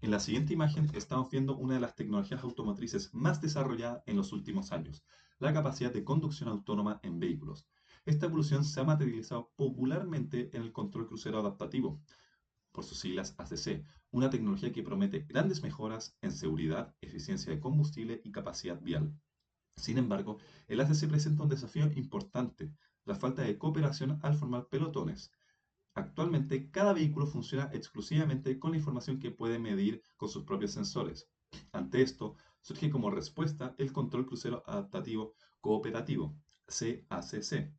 En la siguiente imagen estamos viendo una de las tecnologías automotrices más desarrolladas en los últimos años, la capacidad de conducción autónoma en vehículos. Esta evolución se ha materializado popularmente en el control crucero adaptativo, por sus siglas ACC, una tecnología que promete grandes mejoras en seguridad, eficiencia de combustible y capacidad vial. Sin embargo, el ACC presenta un desafío importante, la falta de cooperación al formar pelotones. Actualmente, cada vehículo funciona exclusivamente con la información que puede medir con sus propios sensores. Ante esto, surge como respuesta el Control Crucero Adaptativo Cooperativo, CACC.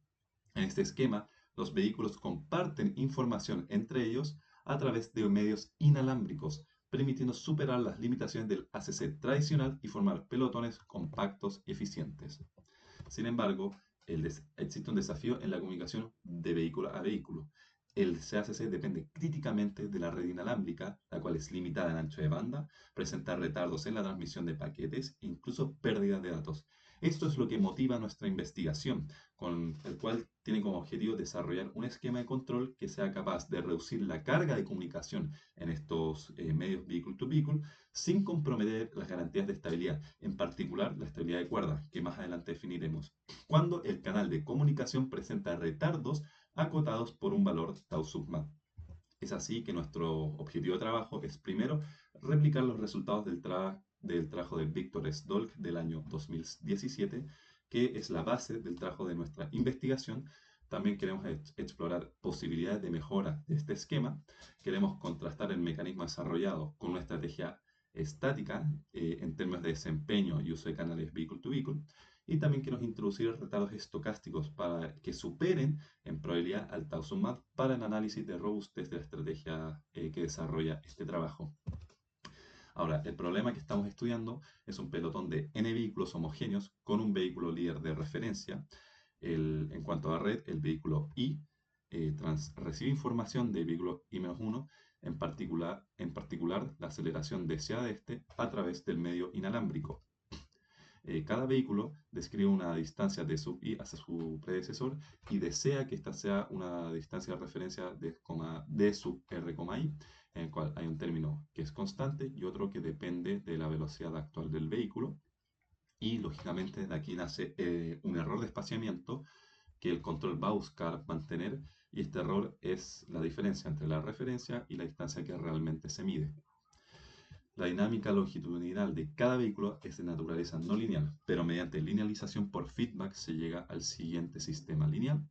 En este esquema, los vehículos comparten información entre ellos a través de medios inalámbricos, permitiendo superar las limitaciones del ACC tradicional y formar pelotones compactos y eficientes. Sin embargo, existe un desafío en la comunicación de vehículo a vehículo. El CACC depende críticamente de la red inalámbrica, la cual es limitada en ancho de banda, presenta retardos en la transmisión de paquetes e incluso pérdidas de datos. Esto es lo que motiva nuestra investigación, con el cual tiene como objetivo desarrollar un esquema de control que sea capaz de reducir la carga de comunicación en estos medios vehicle to vehicle sin comprometer las garantías de estabilidad, en particular la estabilidad de cuerda, que más adelante definiremos, cuando el canal de comunicación presenta retardos acotados por un valor tau sub mat. Es así que nuestro objetivo de trabajo es primero replicar los resultados del trabajo de Victor Sdolk del año 2017, que es la base del trabajo de nuestra investigación. También queremos explorar posibilidades de mejora de este esquema. Queremos contrastar el mecanismo desarrollado con una estrategia estática en términos de desempeño y uso de canales vehicle to vehicle. Y también queremos introducir retardos estocásticos para que superen en probabilidad al tau sub mat para el análisis de robustez de la estrategia que desarrolla este trabajo. Ahora, el problema que estamos estudiando es un pelotón de n vehículos homogéneos con un vehículo líder de referencia. En cuanto a red, el vehículo I recibe información del vehículo I-1, en particular la aceleración deseada de este a través del medio inalámbrico. Cada vehículo describe una distancia de sub i hacia su predecesor y desea que esta sea una distancia de referencia de sub r, i, en el cual hay un término que es constante y otro que depende de la velocidad actual del vehículo. Y lógicamente de aquí nace un error de espaciamiento que el control va a buscar mantener, y este error es la diferencia entre la referencia y la distancia que realmente se mide. La dinámica longitudinal de cada vehículo es de naturaleza no lineal, pero mediante linealización por feedback se llega al siguiente sistema lineal.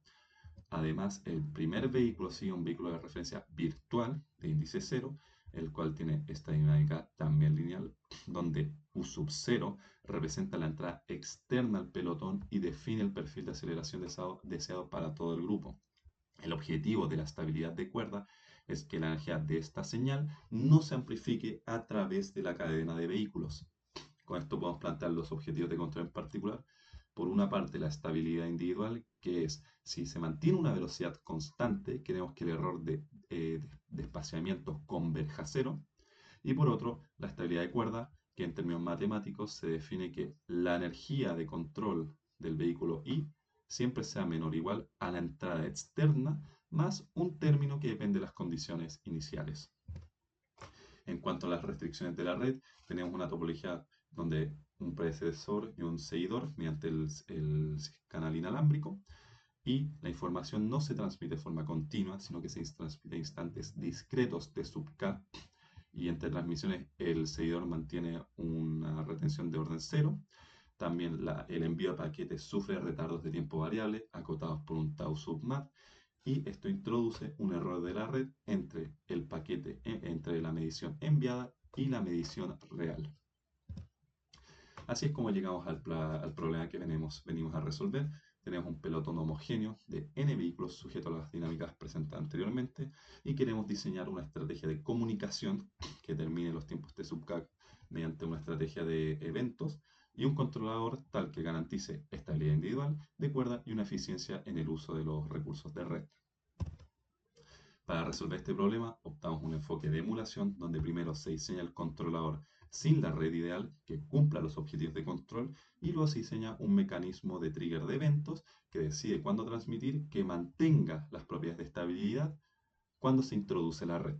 Además, el primer vehículo sigue un vehículo de referencia virtual de índice 0, el cual tiene esta dinámica también lineal, donde U sub 0 representa la entrada externa al pelotón y define el perfil de aceleración deseado para todo el grupo. El objetivo de la estabilidad de cuerda es que la energía de esta señal no se amplifique a través de la cadena de vehículos. Con esto podemos plantear los objetivos de control en particular. Por una parte, la estabilidad individual, que es si se mantiene una velocidad constante, queremos que el error de espaciamiento converja a cero. Y por otro, la estabilidad de cuerda, que en términos matemáticos se define que la energía de control del vehículo I siempre sea menor o igual a la entrada externa más un término que depende de las condiciones iniciales. En cuanto a las restricciones de la red, tenemos una topología donde un predecesor y un seguidor mediante el canal inalámbrico, y la información no se transmite de forma continua, sino que se transmite a instantes discretos de sub k, y entre transmisiones el seguidor mantiene una retención de orden cero. También el envío de paquetes sufre retardos de tiempo variable acotados por un tau sub mat, y esto introduce un error de la red entre el paquete, entre la medición enviada y la medición real. Así es como llegamos al problema que venimos a resolver. Tenemos un pelotón homogéneo de n vehículos sujetos a las dinámicas presentadas anteriormente y queremos diseñar una estrategia de comunicación que termine los tiempos de subCAC mediante una estrategia de eventos y un controlador tal que garantice estabilidad individual de cuerda y una eficiencia en el uso de los recursos de red. Para resolver este problema, optamos un enfoque de emulación donde primero se diseña el controlador sin la red ideal que cumpla los objetivos de control, y luego se diseña un mecanismo de trigger de eventos que decide cuándo transmitir, que mantenga las propiedades de estabilidad cuando se introduce la red.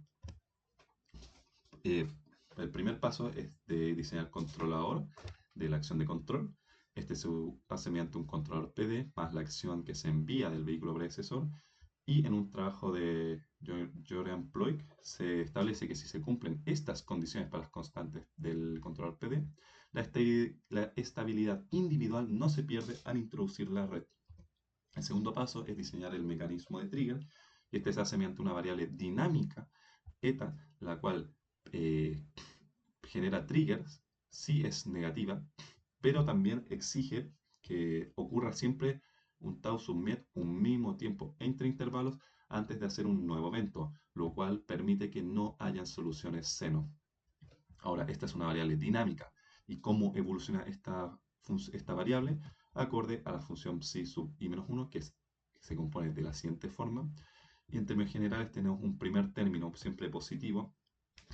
El primer paso es de diseñar el controlador de la acción de control. Este se hace mediante un controlador PD más la acción que se envía del vehículo predecesor. Y en un trabajo de Jordan Ploig se establece que si se cumplen estas condiciones para las constantes del controlador PD, la estabilidad individual no se pierde al introducir la red. El segundo paso es diseñar el mecanismo de trigger, y este se hace mediante una variable dinámica, eta, la cual eh, genera triggers si es negativa, pero también exige que ocurra siempre un tau submit un mismo tiempo entre intervalos antes de hacer un nuevo evento, lo cual permite que no hayan soluciones seno. Ahora, esta es una variable dinámica. ¿Y cómo evoluciona esta variable? Acorde a la función psi sub i-1, que se compone de la siguiente forma. Y en términos generales tenemos un primer término siempre positivo,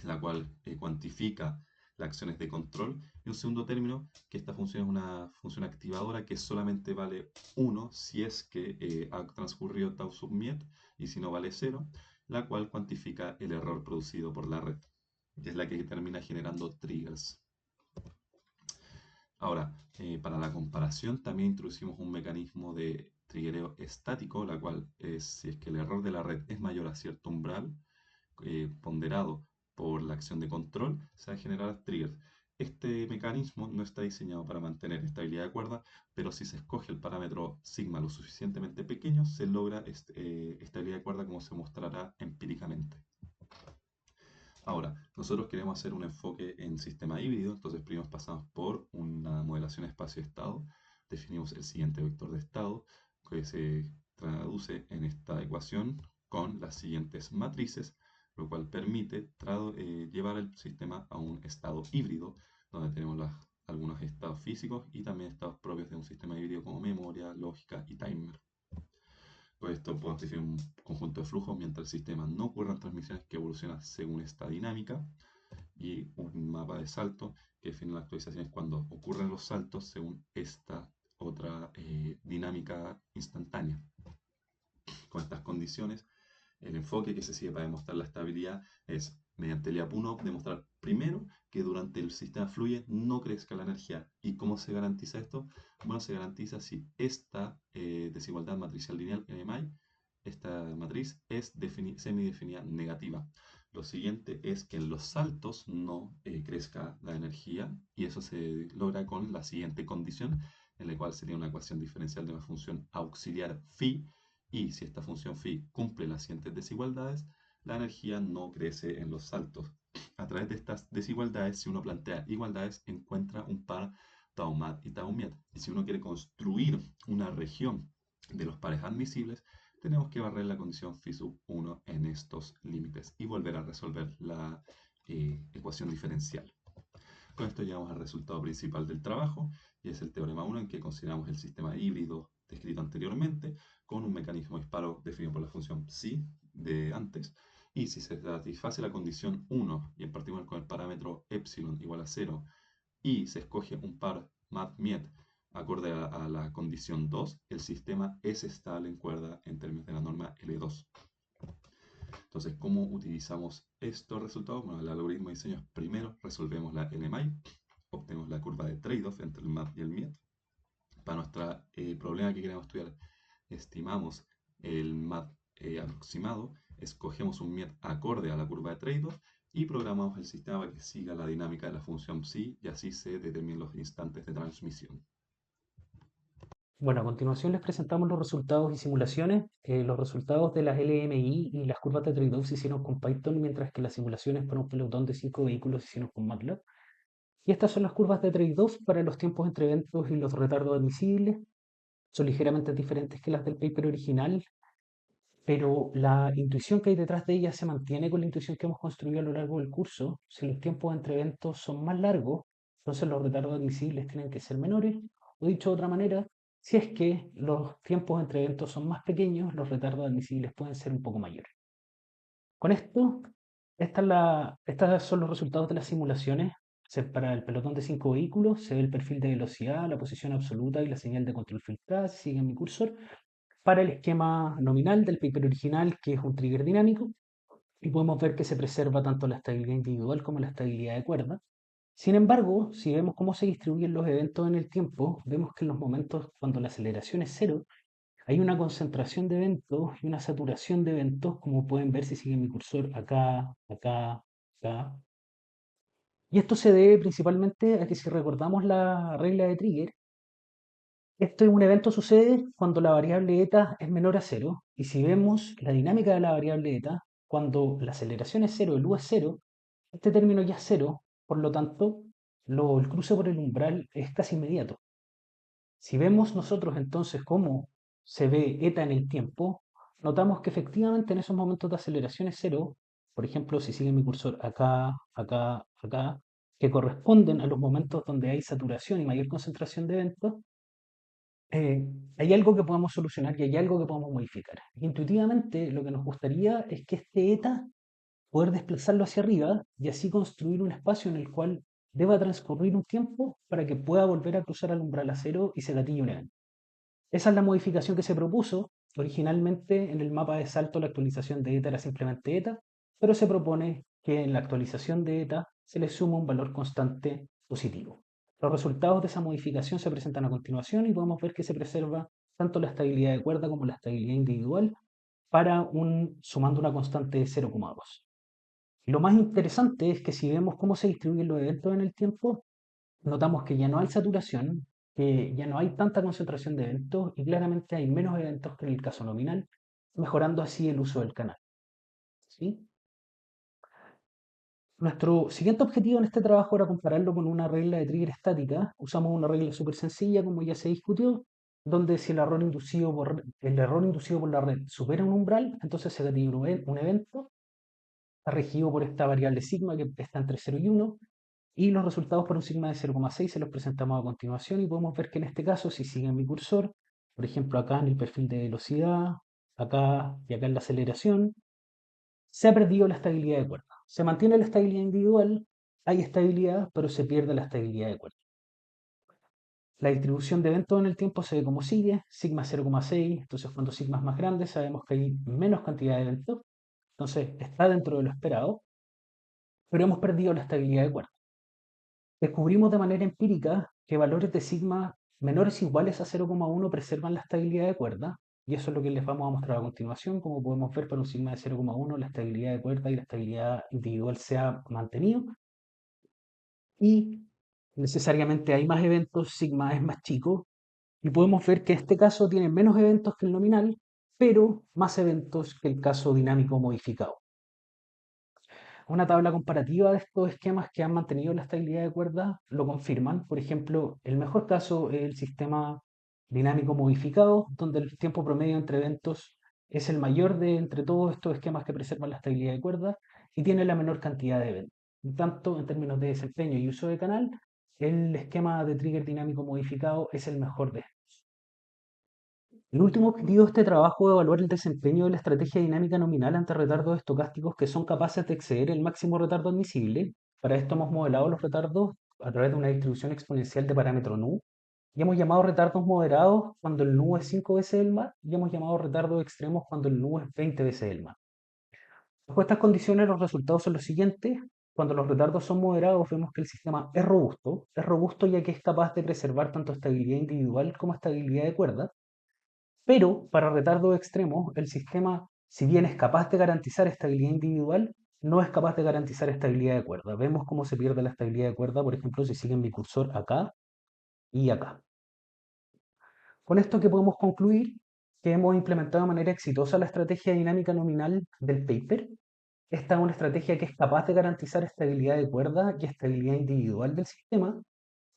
la cual cuantifica las acciones de control, y un segundo término, que esta función es una función activadora que solamente vale 1 si es que ha transcurrido tau submit, y si no vale 0, la cual cuantifica el error producido por la red, y es la que termina generando triggers. Ahora, para la comparación también introducimos un mecanismo de triggereo estático, la cual es si es que el error de la red es mayor a cierto umbral, ponderado por la acción de control, se va a generar triggers. Este mecanismo no está diseñado para mantener estabilidad de cuerda, pero si se escoge el parámetro sigma lo suficientemente pequeño, se logra estabilidad de cuerda, como se mostrará empíricamente. Ahora, nosotros queremos hacer un enfoque en sistema híbrido, entonces primero pasamos por una modelación espacio-estado, definimos el siguiente vector de estado, que se traduce en esta ecuación con las siguientes matrices, lo cual permite llevar el sistema a un estado híbrido, donde tenemos algunos estados físicos y también estados propios de un sistema híbrido como memoria, lógica y timer. Pues esto podemos definir un conjunto de flujos mientras el sistema no ocurran transmisiones que evolucionan según esta dinámica, y un mapa de salto que define las actualizaciones cuando ocurren los saltos según esta otra dinámica instantánea. Con estas condiciones, el enfoque que se sigue para demostrar la estabilidad es, mediante el IAP1, demostrar primero que durante el sistema fluye no crezca la energía. ¿Y cómo se garantiza esto? Bueno, se garantiza si esta desigualdad matricial lineal NMI, esta matriz es semidefinida negativa. Lo siguiente es que en los saltos no crezca la energía, y eso se logra con la siguiente condición, en la cual sería una ecuación diferencial de una función auxiliar phi, y si esta función phi cumple las siguientes desigualdades, la energía no crece en los saltos. A través de estas desigualdades, si uno plantea igualdades, encuentra un par tau-mat y tau-miet. Y si uno quiere construir una región de los pares admisibles, tenemos que barrer la condición phi sub 1 en estos límites y volver a resolver la ecuación diferencial. Con esto llegamos al resultado principal del trabajo, y es el teorema 1, en que consideramos el sistema híbrido descrito anteriormente con un mecanismo disparo definido por la función psi de antes, y si se satisface la condición 1, y en particular con el parámetro epsilon igual a 0, y se escoge un par mat-miet acorde a la condición 2, el sistema es estable en cuerda en términos de la norma L2. Entonces, ¿cómo utilizamos estos resultados? Bueno, el algoritmo de diseño es: primero resolvemos la NMI, obtenemos la curva de trade-off entre el MAT y el MIET. Para nuestro problema que queremos estudiar, estimamos el MAT aproximado, escogemos un MIET acorde a la curva de trade-off y programamos el sistema para que siga la dinámica de la función psi, y así se determinan los instantes de transmisión. Bueno, a continuación les presentamos los resultados y simulaciones. Los resultados de las LMI y las curvas de trade-off se hicieron con Python, mientras que las simulaciones para un pelotón de 5 vehículos se hicieron con MATLAB. Y estas son las curvas de trade-off para los tiempos entre eventos y los retardos admisibles. Son ligeramente diferentes que las del paper original, pero la intuición que hay detrás de ellas se mantiene con la intuición que hemos construido a lo largo del curso. Si los tiempos entre eventos son más largos, entonces los retardos admisibles tienen que ser menores, o dicho de otra manera, si es que los tiempos entre eventos son más pequeños, los retardos admisibles pueden ser un poco mayores. Con esto, estos son los resultados de las simulaciones. Para el pelotón de 5 vehículos se ve el perfil de velocidad, la posición absoluta y la señal de control filtrada, si siguen mi cursor. Para el esquema nominal del paper original, que es un trigger dinámico, y podemos ver que se preserva tanto la estabilidad individual como la estabilidad de cuerda. Sin embargo, si vemos cómo se distribuyen los eventos en el tiempo, vemos que en los momentos cuando la aceleración es cero, hay una concentración de eventos y una saturación de eventos, como pueden ver si siguen mi cursor acá, acá, acá. Y esto se debe principalmente a que si recordamos la regla de Trigger, un evento sucede cuando la variable eta es menor a cero. Y si vemos la dinámica de la variable eta, cuando la aceleración es cero, el u es cero, este término ya es cero, por lo tanto, el cruce por el umbral es casi inmediato. Si vemos nosotros entonces cómo se ve eta en el tiempo, notamos que efectivamente en esos momentos de aceleración es cero, por ejemplo, si sigue mi cursor acá, acá, acá, que corresponden a los momentos donde hay saturación y mayor concentración de eventos, eh, hay algo que podemos solucionar y hay algo que podemos modificar. Intuitivamente, lo que nos gustaría es que este eta poder desplazarlo hacia arriba y así construir un espacio en el cual deba transcurrir un tiempo para que pueda volver a cruzar al umbral a cero y se gatille un evento. Esa es la modificación que se propuso. Originalmente en el mapa de salto la actualización de eta era simplemente eta, pero se propone que en la actualización de eta se le suma un valor constante positivo. Los resultados de esa modificación se presentan a continuación y podemos ver que se preserva tanto la estabilidad de cuerda como la estabilidad individual sumando una constante de 0,2. Lo más interesante es que si vemos cómo se distribuyen los eventos en el tiempo, notamos que ya no hay saturación, que ya no hay tanta concentración de eventos y claramente hay menos eventos que en el caso nominal, mejorando así el uso del canal. ¿Sí? Nuestro siguiente objetivo en este trabajo era compararlo con una regla de trigger estática. Usamos una regla súper sencilla, como ya se discutió, donde si el error inducido por la red supera un umbral, entonces se gatilla un evento, está regido por esta variable sigma que está entre 0 y 1, y los resultados por un sigma de 0,6 se los presentamos a continuación y podemos ver que en este caso, si siguen mi cursor, por ejemplo acá en el perfil de velocidad, acá y acá en la aceleración, se ha perdido la estabilidad de cuerda. Se mantiene la estabilidad individual, hay estabilidad, pero se pierde la estabilidad de cuerda. La distribución de eventos en el tiempo se ve como sigue, sigma 0,6, entonces cuando sigma es más grande sabemos que hay menos cantidad de eventos, entonces está dentro de lo esperado, pero hemos perdido la estabilidad de cuerda. Descubrimos de manera empírica que valores de sigma menores o iguales a 0,1 preservan la estabilidad de cuerda, y eso es lo que les vamos a mostrar a continuación. Como podemos ver, para un sigma de 0,1 la estabilidad de cuerda y la estabilidad individual se ha mantenido, y necesariamente hay más eventos, sigma es más chico, y podemos ver que este caso tiene menos eventos que el nominal, pero más eventos que el caso dinámico modificado. Una tabla comparativa de estos esquemas que han mantenido la estabilidad de cuerda lo confirman. Por ejemplo, el mejor caso es el sistema dinámico modificado, donde el tiempo promedio entre eventos es el mayor de entre todos estos esquemas que preservan la estabilidad de cuerda y tiene la menor cantidad de eventos. Tanto en términos de desempeño y uso de canal, el esquema de trigger dinámico modificado es el mejor de estos. El último objetivo de este trabajo es evaluar el desempeño de la estrategia dinámica nominal ante retardos estocásticos que son capaces de exceder el máximo retardo admisible. Para esto hemos modelado los retardos a través de una distribución exponencial de parámetro nu y hemos llamado retardos moderados cuando el nu es 5 veces el MAT y hemos llamado retardos extremos cuando el nu es 20 veces el MAT. Bajo estas condiciones los resultados son los siguientes. Cuando los retardos son moderados vemos que el sistema es robusto ya que es capaz de preservar tanto estabilidad individual como estabilidad de cuerda. Pero para retardos extremos, el sistema, si bien es capaz de garantizar estabilidad individual, no es capaz de garantizar estabilidad de cuerda. Vemos cómo se pierde la estabilidad de cuerda, por ejemplo, si siguen mi cursor acá y acá. Con esto que podemos concluir que hemos implementado de manera exitosa la estrategia dinámica nominal del paper. Esta es una estrategia que es capaz de garantizar estabilidad de cuerda y estabilidad individual del sistema.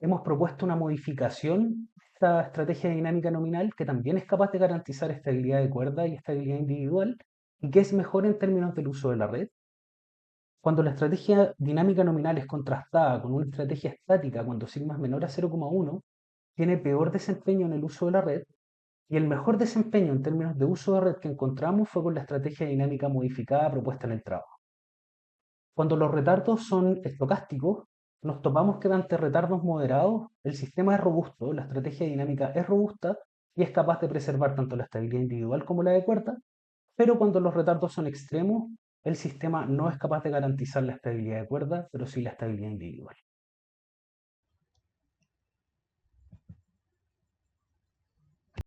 Hemos propuesto una modificación de esta estrategia dinámica nominal que también es capaz de garantizar estabilidad de cuerda y estabilidad individual y que es mejor en términos del uso de la red. Cuando la estrategia dinámica nominal es contrastada con una estrategia estática cuando sigma es menor a 0,1, tiene peor desempeño en el uso de la red, y el mejor desempeño en términos de uso de red que encontramos fue con la estrategia dinámica modificada propuesta en el trabajo. Cuando los retardos son estocásticos, nos topamos que ante retardos moderados el sistema es robusto, la estrategia dinámica es robusta y es capaz de preservar tanto la estabilidad individual como la de cuerda, pero cuando los retardos son extremos, el sistema no es capaz de garantizar la estabilidad de cuerda, pero sí la estabilidad individual.